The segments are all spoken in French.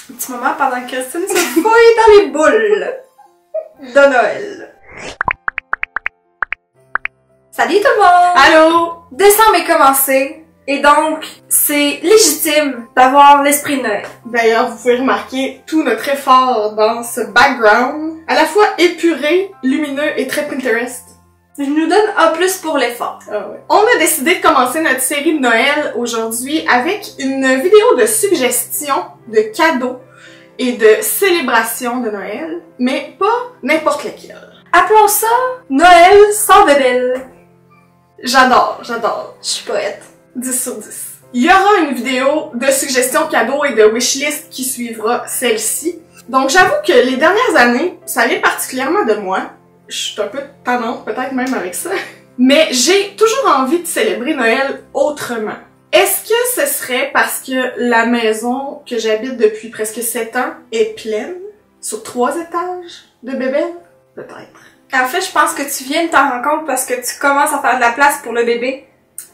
Un petit moment pendant que Christine se fouille dans les boules de Noël. Salut tout le monde! Allô! Décembre est commencé, et donc c'est légitime d'avoir l'esprit de Noël. D'ailleurs, vous pouvez remarquer tout notre effort dans ce background, à la fois épuré, lumineux et très Pinterest. Je nous donne un plus pour l'effort. Ah ouais. On a décidé de commencer notre série de Noël aujourd'hui avec une vidéo de suggestions de cadeaux et de célébrations de Noël, mais pas n'importe lesquels. Appelons ça Noël sans bébelle. J'adore. Je suis poète. 10 sur 10. Il y aura une vidéo de suggestions cadeaux et de wishlist qui suivra celle-ci. Donc j'avoue que les dernières années, ça vient particulièrement de moi. Je suis un peu tannante peut-être même avec ça. Mais j'ai toujours envie de célébrer Noël autrement. Est-ce que ce serait parce que la maison que j'habite depuis presque 7 ans est pleine? Sur 3 étages de bébés? Peut-être. En fait, je pense que tu viens de t'en rendre compte parce que tu commences à faire de la place pour le bébé.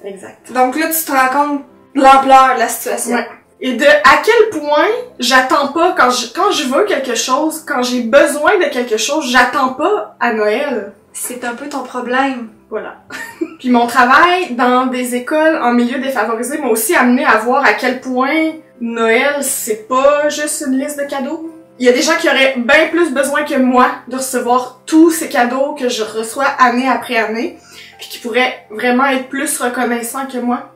Exact. Donc là, tu te rends compte de l'ampleur de la situation. Ouais. Et de à quel point j'attends pas quand je veux quelque chose, quand j'ai besoin de quelque chose, j'attends pas à Noël. C'est un peu ton problème. Voilà. Puis mon travail dans des écoles en milieu défavorisé m'a aussi amené à voir à quel point Noël, c'est pas juste une liste de cadeaux. Il y a des gens qui auraient bien plus besoin que moi de recevoir tous ces cadeaux que je reçois année après année, puis qui pourraient vraiment être plus reconnaissants que moi,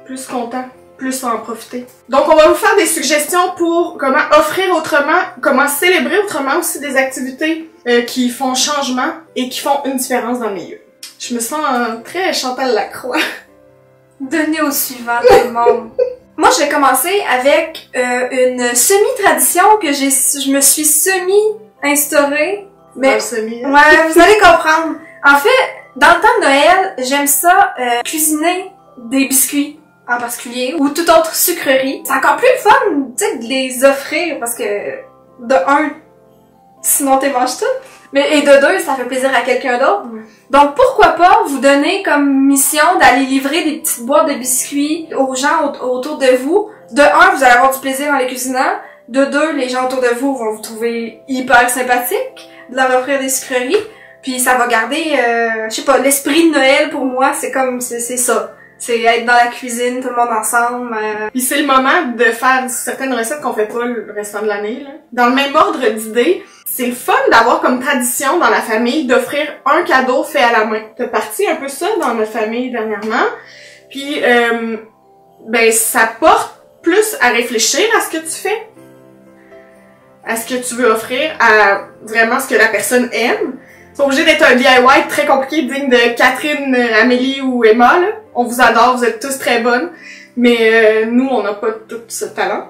plus contents, plus en profiter. Donc on va vous faire des suggestions pour comment offrir autrement, comment célébrer autrement aussi des activités qui font changement et qui font une différence dans le milieu. Je me sens très Chantal Lacroix. Donnez au suivant tout le monde. Moi, je vais commencer avec une semi-tradition que je me suis semi-instaurée. Mais ouais, vous allez comprendre. En fait, dans le temps de Noël, j'aime ça cuisiner des biscuits en particulier ou toute autre sucrerie. C'est encore plus le fun, tu sais, de les offrir parce que de un, sinon t'es manges tout. Mais et de deux, ça fait plaisir à quelqu'un d'autre. Donc pourquoi pas vous donner comme mission d'aller livrer des petites boîtes de biscuits aux gens autour de vous. De un, vous allez avoir du plaisir en les cuisinant. De deux, les gens autour de vous vont vous trouver hyper sympathique de leur offrir des sucreries. Puis ça va garder, je sais pas, l'esprit de Noël pour moi, c'est comme, c'est ça. C'est être dans la cuisine, tout le monde ensemble. Puis c'est le moment de faire certaines recettes qu'on fait pas le restant de l'année, là. Dans le même ordre d'idées, c'est le fun d'avoir comme tradition dans la famille d'offrir un cadeau fait à la main. T'as parti un peu ça dans notre famille dernièrement. Puis, ben, ça porte plus à réfléchir à ce que tu fais. À ce que tu veux offrir, à vraiment ce que la personne aime. C'est pas obligé d'être un DIY très compliqué, digne de Catherine, Amélie ou Emma, là. On vous adore, vous êtes tous très bonnes. Mais nous, on n'a pas tout ce talent.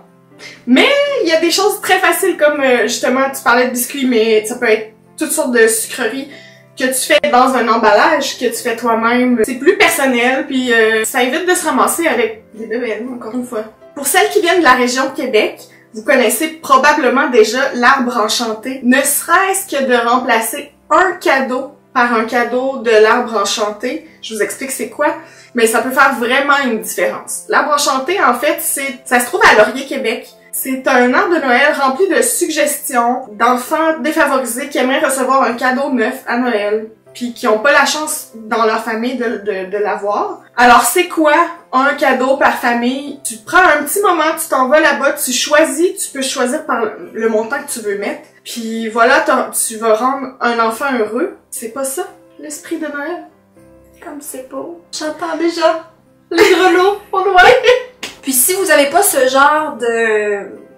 Mais il y a des choses très faciles comme, justement, tu parlais de biscuits, mais ça peut être toutes sortes de sucreries que tu fais dans un emballage, que tu fais toi-même. C'est plus personnel, puis ça évite de se ramasser avec des bébés, encore une fois. Pour celles qui viennent de la région de Québec, vous connaissez probablement déjà l'arbre enchanté. Ne serait-ce que de remplacer un cadeau par un cadeau de l'arbre enchanté. Je vous explique c'est quoi, mais ça peut faire vraiment une différence. L'arbre enchanté, en fait, ça se trouve à Laurier, Québec. C'est un arbre de Noël rempli de suggestions d'enfants défavorisés qui aimeraient recevoir un cadeau neuf à Noël, puis qui n'ont pas la chance dans leur famille de l'avoir. Alors c'est quoi un cadeau par famille? Tu prends un petit moment, tu t'en vas là-bas, tu choisis, tu peux choisir par le montant que tu veux mettre, puis voilà, tu vas rendre un enfant heureux. C'est pas ça, l'esprit de Noël? Comme c'est beau. J'entends déjà les grelots au loin. Puis si vous avez pas ce genre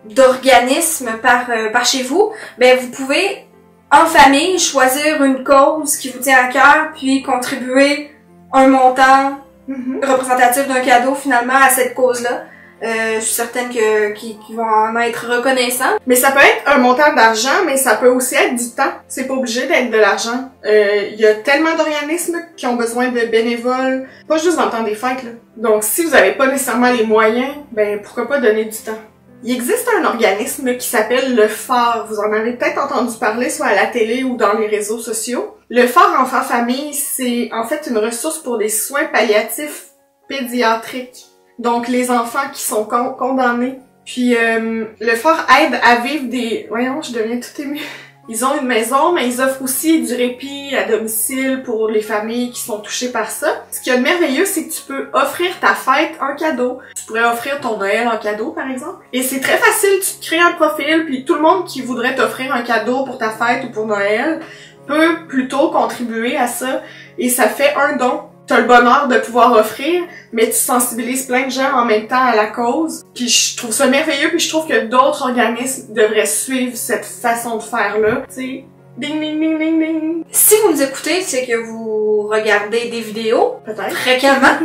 d'organisme par chez vous, ben vous pouvez en famille choisir une cause qui vous tient à cœur puis contribuer un montant représentatif d'un cadeau finalement à cette cause-là. Je suis certaine qu'ils vont en être reconnaissants. Mais ça peut être un montant d'argent, mais ça peut aussi être du temps. C'est pas obligé d'être de l'argent. Il y a tellement d'organismes qui ont besoin de bénévoles, pas juste dans le temps des fêtes, là. Donc si vous avez pas nécessairement les moyens, ben pourquoi pas donner du temps. Il existe un organisme qui s'appelle le Phare. Vous en avez peut-être entendu parler soit à la télé ou dans les réseaux sociaux. Le Phare Enfants-Famille, c'est en fait une ressource pour des soins palliatifs pédiatriques. Donc les enfants qui sont condamnés Puis le fort aide à vivre des... Voyons, je deviens tout émue. Ils ont une maison, mais ils offrent aussi du répit à domicile pour les familles qui sont touchées par ça. Ce qu'il y a de merveilleux, c'est que tu peux offrir ta fête en cadeau. Tu pourrais offrir ton Noël en cadeau, par exemple. Et c'est très facile, tu te crées un profil, puis tout le monde qui voudrait t'offrir un cadeau pour ta fête ou pour Noël peut plutôt contribuer à ça. Et ça fait un don. T'as le bonheur de pouvoir offrir, mais tu sensibilises plein de gens en même temps à la cause. Puis je trouve ça merveilleux, puis je trouve que d'autres organismes devraient suivre cette façon de faire-là. Tu sais, ding ding ding ding ding. Si vous nous écoutez, c'est que vous regardez des vidéos. Peut-être. Fréquemment.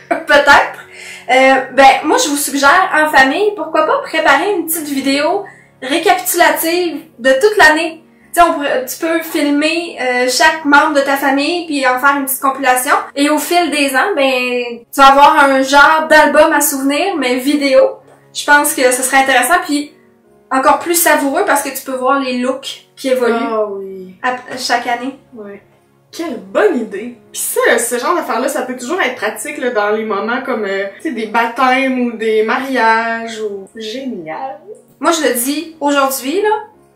Peut-être. Moi, je vous suggère, en famille, pourquoi pas préparer une petite vidéo récapitulative de toute l'année. Tu sais, tu peux filmer chaque membre de ta famille puis en faire une petite compilation. Et au fil des ans, ben, tu vas avoir un genre d'album à souvenir, mais vidéo. Je pense que ce serait intéressant puis encore plus savoureux parce que tu peux voir les looks qui évoluent chaque année. Ouais. Quelle bonne idée! Pis ça, ce genre d'affaires-là, ça peut toujours être pratique là, dans les moments comme tu sais, des baptêmes ou des mariages ou... Génial! Moi, je le dis aujourd'hui, là,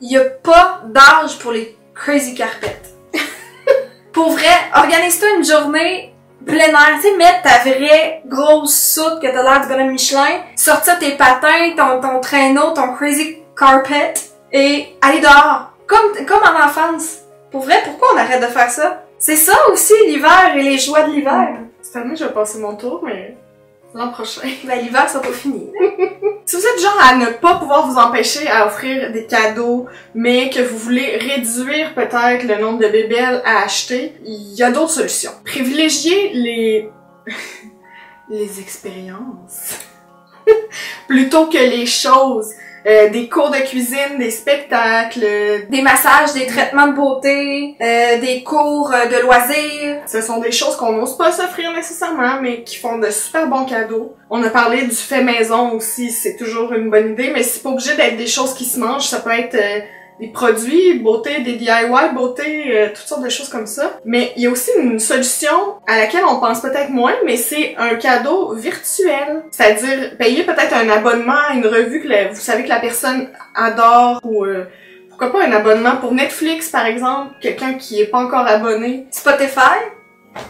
il y a pas d'âge pour les crazy carpets. Pour vrai, organise-toi une journée plein air, tu sais, mettre ta vraie grosse soute que t'as l'air du bonhomme Michelin, sortir tes patins, ton traîneau, ton crazy carpet et aller dehors. Comme en enfance. Pour vrai, pourquoi on arrête de faire ça? C'est ça aussi l'hiver et les joies de l'hiver. Cette année, je vais passer mon tour, mais l'an prochain. Ben l'hiver, ça va pas fini. Si vous êtes genre à ne pas pouvoir vous empêcher à offrir des cadeaux, mais que vous voulez réduire peut-être le nombre de bébelles à acheter, il y a d'autres solutions. Privilégiez les expériences plutôt que les choses. Des cours de cuisine, des spectacles, des massages, des traitements de beauté, des cours de loisirs. Ce sont des choses qu'on n'ose pas s'offrir nécessairement, mais qui font de super bons cadeaux. On a parlé du fait maison aussi, c'est toujours une bonne idée, mais c'est pas obligé d'être des choses qui se mangent, ça peut être des produits, beauté, des DIY, beauté, toutes sortes de choses comme ça. Mais il y a aussi une solution à laquelle on pense peut-être moins, mais c'est un cadeau virtuel. C'est-à-dire payer peut-être un abonnement à une revue que vous savez que la personne adore ou pourquoi pas un abonnement pour Netflix par exemple, quelqu'un qui est pas encore abonné. Spotify,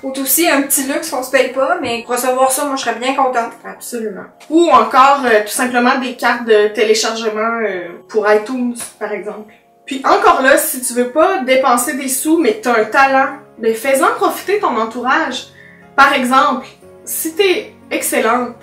ou aussi un petit luxe qu'on se paye pas, mais pour recevoir ça, moi je serais bien contente. Absolument. Ou encore tout simplement des cartes de téléchargement pour iTunes par exemple. Puis encore là, si tu veux pas dépenser des sous mais que t'as un talent, ben fais-en profiter ton entourage. Par exemple, si t'es excellente,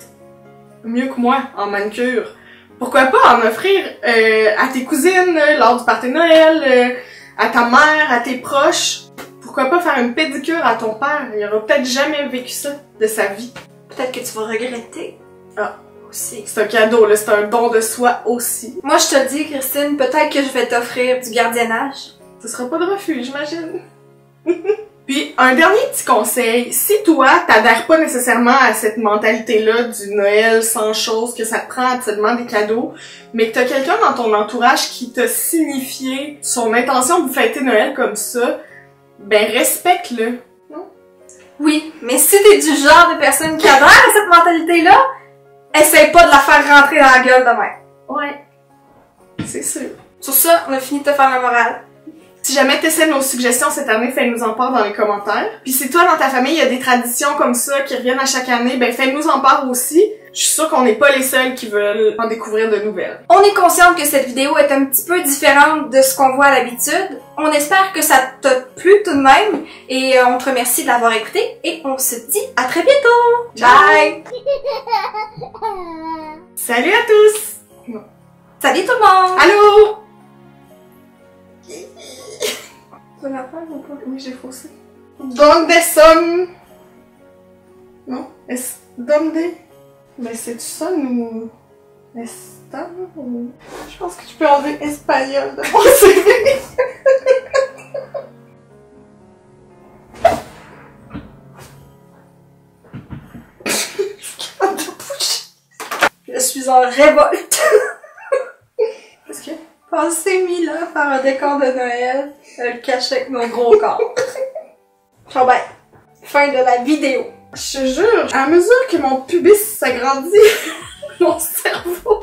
mieux que moi en manucure, pourquoi pas en offrir à tes cousines lors du party de Noël, à ta mère, à tes proches. Pourquoi pas faire une pédicure à ton père? Il aura peut-être jamais vécu ça de sa vie. Peut-être que tu vas regretter. Ah, aussi. C'est un cadeau, là. C'est un don de soi aussi. Moi, je te dis, Christine, peut-être que je vais t'offrir du gardiennage. Ce sera pas de refus, j'imagine. Puis, un dernier petit conseil. Si toi, t'adhères pas nécessairement à cette mentalité-là du Noël sans chose, que ça te prend absolument des cadeaux, mais que t'as quelqu'un dans ton entourage qui t'a signifié son intention de fêter Noël comme ça, ben respecte-le, non? Oui, mais si t'es du genre de personne qui adhère à cette mentalité-là, essaye pas de la faire rentrer dans la gueule demain. Ouais, c'est sûr. Sur ça, on a fini de te faire la morale. Si jamais t'essaies nos suggestions cette année, fais-nous en part dans les commentaires. Puis si toi, dans ta famille, il y a des traditions comme ça qui reviennent à chaque année, ben fais-nous en part aussi. Je suis sûre qu'on n'est pas les seuls qui veulent en découvrir de nouvelles. On est consciente que cette vidéo est un petit peu différente de ce qu'on voit à l'habitude. On espère que ça t'a plu tout de même. Et on te remercie de l'avoir écouté. Et on se dit à très bientôt! Bye! Salut à tous! Non. Salut tout le monde! Allô! Tu vas la faire ou pas? Oui, j'ai faussé. Donde son? Non? Donde? Mais c'est-tu ça, nous? Estamos? Je pense que tu peux enlever espagnol de mon CV. Je suis en révolte. Qu'est-ce que? Passez 1000 ans faire un décor de Noël, le cacher avec mon gros corps. Bon ben, fin de la vidéo. Je te jure, à mesure que mon pubis s'agrandit, mon cerveau